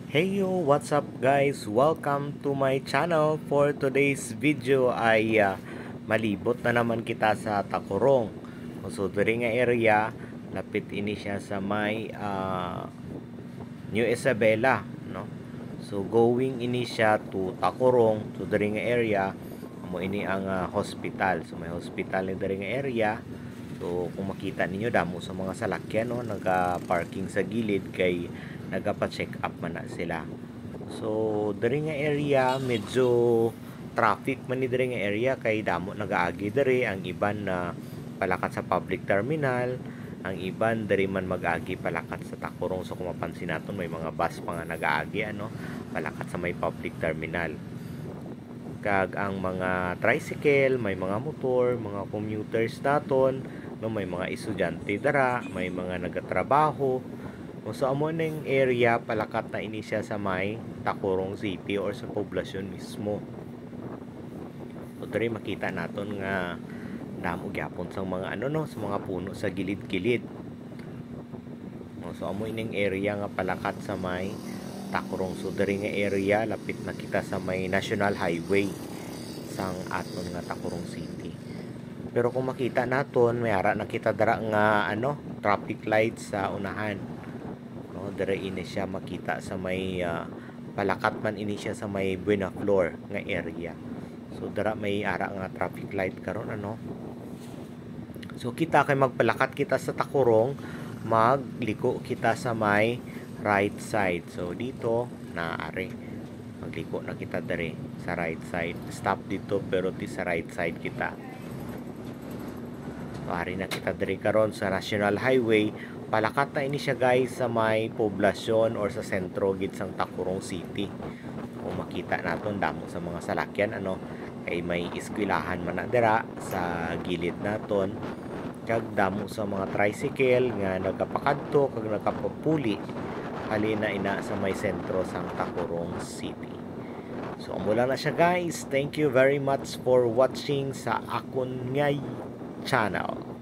Hey yo, what's up guys? Welcome to my channel. For today's video ay malibot na naman kita sa Takurong. So diri nga area, lapit ini siya sa may New Isabela, no? So going ini siya to Takurong, to diri nga area, mo ini ang hospital. So may hospital ni diri nga area. So kung makita ninyo damo sa mga salakyan, no, naga-parking sa gilid kay nagapa-check up man na sila. So diri nga area medyo traffic man ni diri nga area kay damo nagaagi diri, ang iban na palakat sa public terminal, ang iban diri man mag-agi palakat sa Takurong. So kung mapansin naton may mga bus pa nga nagaagi palakat sa may public terminal. Kag ang mga tricycle, may mga motor, mga commuters naton, no, may mga estudyante dara, may mga nagatrabaho. So amo ning area palakat na ini siya sa may Takurong City or sa poblasyon mismo. So diri makita naton nga damo gyapon sa mga sa mga puno sa gilid-gilid. So amo ining area nga palakat sa may Takurong. So diri nga area lapit na kita sa may National Highway sang aton nga Takurong City. Pero kung makita naton may ara nakita dara nga traffic lights sa unahan. No, diri ini siya makita sa may palakat man ini siya sa may Buena Flor nga area. So dara may ara nga traffic light karon So kita kay magpalakat kita sa Takurong, magliko kita sa may right side. So dito naari magliko na kita diri sa right side. Stop dito pero ti sa right side kita. So ari na kita diri karon sa National Highway. Palakat na ini siya guys sa may poblasyon or sa sentro gid sang Takurong City. Kung makita naton damo sa mga salakyan kay may eskwelahan man na dira sa gilid naton. Kag damo sa mga tricycle nga nagapakadto kag nagapapuli halina ina sa may sentro sang Takurong City. So amo lang na siya guys. Thank you very much for watching sa akon ngay channel.